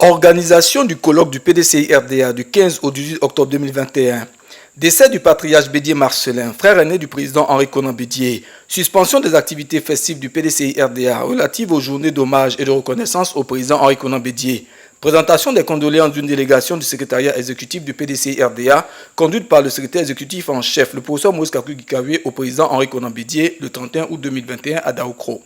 Organisation du colloque du PDCI-RDA du 15 au 18 octobre 2021. Décès du patriarche Bédié Marcelin, frère aîné du président Henri Konan Bédié. Suspension des activités festives du PDCI-RDA relatives aux journées d'hommage et de reconnaissance au président Henri Konan Bédié. Présentation des condoléances d'une délégation du secrétariat exécutif du PDCI-RDA, conduite par le secrétaire exécutif en chef, le professeur Moïse Kakou-Gikawe, au président Henri Konan Bédié, le 31 août 2021 à Daoukro.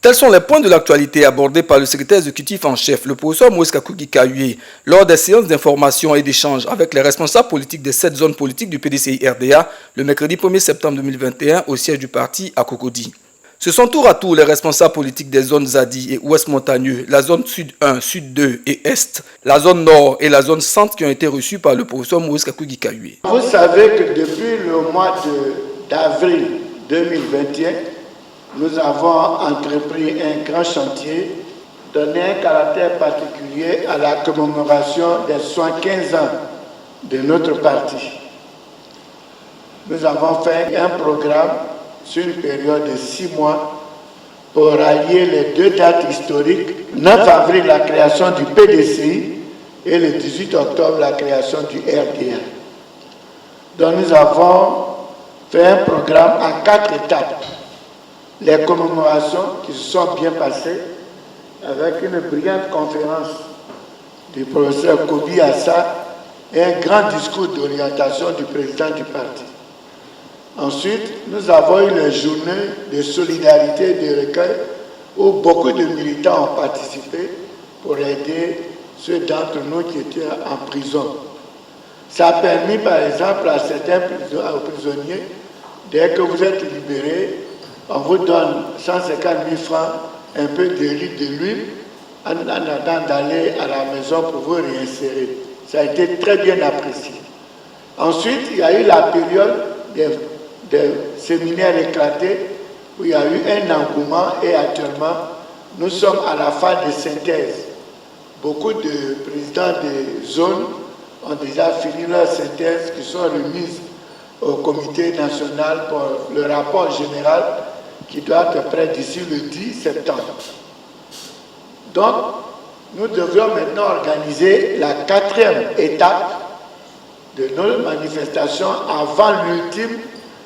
Tels sont les points de l'actualité abordés par le secrétaire exécutif en chef, le professeur Moïse Kakou-Gikawe, lors des séances d'information et d'échange avec les responsables politiques des 7 zones politiques du PDCI-RDA le mercredi 1er septembre 2021 au siège du parti à Cocody. Ce sont tour à tour les responsables politiques des zones Zadi et Ouest montagneux, la zone Sud 1, Sud 2 et Est, la zone Nord et la zone Centre qui ont été reçus par le professeur Moïse Kakou-Gikawe. Vous savez que depuis le mois d'avril 2021, nous avons entrepris un grand chantier, donné un caractère particulier à la commémoration des 75 ans de notre parti. Nous avons fait un programme sur une période de 6 mois pour allier les 2 dates historiques, 9 avril la création du PDCI et le 18 octobre la création du RDA. Donc nous avons fait un programme en 4 étapes. Les commémorations qui se sont bien passées avec une brillante conférence du professeur Kobi Assa et un grand discours d'orientation du président du parti. Ensuite, nous avons eu les journées de solidarité et de recueil où beaucoup de militants ont participé pour aider ceux d'entre nous qui étaient en prison. Ça a permis par exemple à certains prisonniers, dès que vous êtes libérés, on vous donne 150 000 francs, un peu de riz, de l'huile, en attendant d'aller à la maison pour vous réinsérer. Ça a été très bien apprécié. Ensuite, il y a eu la période des séminaires éclatés, où il y a eu un engouement et actuellement, nous sommes à la phase de synthèse. Beaucoup de présidents des zones ont déjà fini leur synthèse qui sont remises au comité national pour le rapport général qui doit être prêt d'ici le 10 septembre. Donc, nous devrions maintenant organiser la 4e étape de nos manifestations avant l'ultime,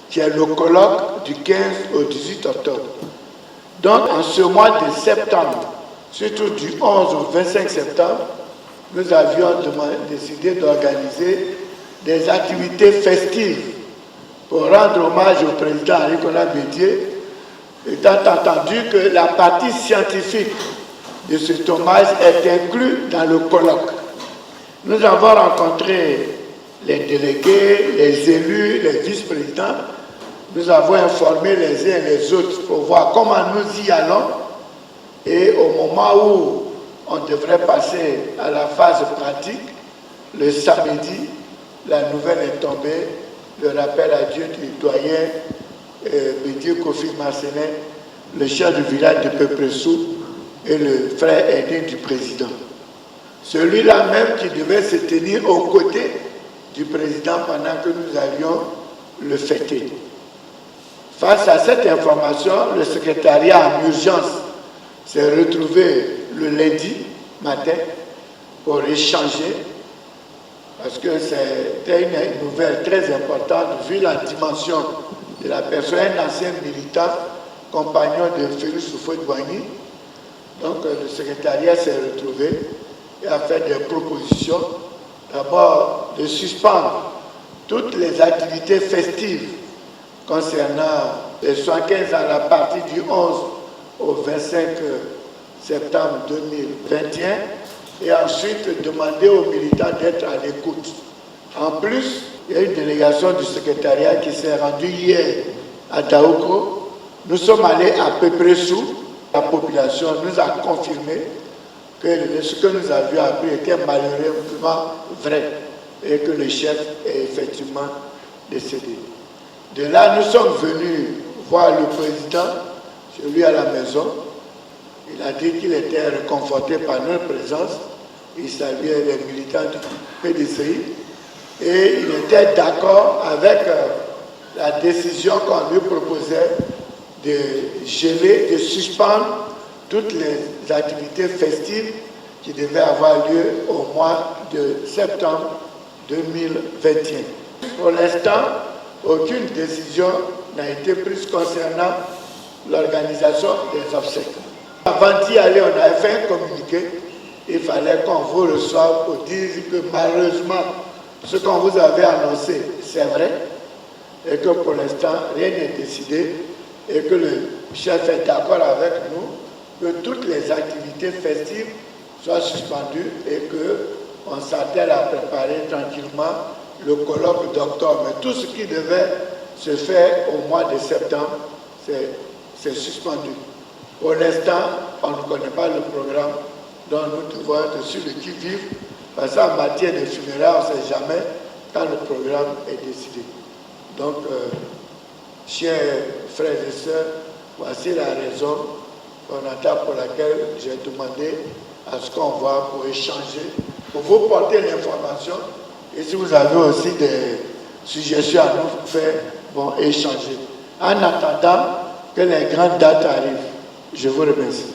qui est le colloque du 15 au 18 octobre. Donc, en ce mois de septembre, surtout du 11 au 25 septembre, nous avions décidé d'organiser des activités festives pour rendre hommage au président Henri Konan Bédié, étant entendu que la partie scientifique de cet hommage est inclue dans le colloque. Nous avons rencontré les délégués, les élus, les vice-présidents. Nous avons informé les uns et les autres pour voir comment nous y allons. Et au moment où on devrait passer à la phase pratique, le samedi, la nouvelle est tombée, le rappel à Dieu du doyen Bédié Kofi Marcelin, le chef du village de Pepressou et le frère aîné du président. Celui-là même qui devait se tenir aux côtés du président pendant que nous allions le fêter. Face à cette information, le secrétariat en urgence s'est retrouvé le lundi matin pour échanger parce que c'était une nouvelle très importante vu la dimension de la personne, un ancien militant, compagnon de Félix Houphouët-Boigny. Donc le secrétariat s'est retrouvé et a fait des propositions. D'abord, de suspendre toutes les activités festives concernant les 75 à la partie du 11 au 25 septembre 2021 et ensuite demander aux militants d'être à l'écoute. En plus, il y a une délégation du secrétariat qui s'est rendue hier à Daoukro. Nous sommes allés à Pepressou. La population nous a confirmé que ce que nous avions appris était malheureusement vrai et que le chef est effectivement décédé. De là, nous sommes venus voir le président chez lui à la maison. Il a dit qu'il était réconforté par notre présence. Il saluait les militants du PDCI et il était d'accord avec la décision qu'on lui proposait de geler, de suspendre toutes les activités festives qui devait avoir lieu au mois de septembre 2021. Pour l'instant, aucune décision n'a été prise concernant l'organisation des obsèques. Avant d'y aller, on avait fait un communiqué. Il fallait qu'on vous reçoive pour dire que malheureusement, ce qu'on vous avait annoncé, c'est vrai, et que pour l'instant, rien n'est décidé, et que le chef est d'accord avec nous, que toutes les activités festives soient suspendues et qu'on s'attelle à préparer tranquillement le colloque d'octobre. Mais tout ce qui devait se faire au mois de septembre, c'est suspendu. Pour l'instant, on ne connaît pas le programme, donc nous devons être sur le qui-vive, parce qu'en matière de funérailles, on ne sait jamais quand le programme est décidé. Donc, chers frères et sœurs, voici la raison fondamentale pour laquelle j'ai demandé à ce qu'on voit pour échanger, pour vous porter l'information. Et si vous avez aussi des suggestions à nous faire, bon, échanger. En attendant que les grandes dates arrivent, je vous remercie.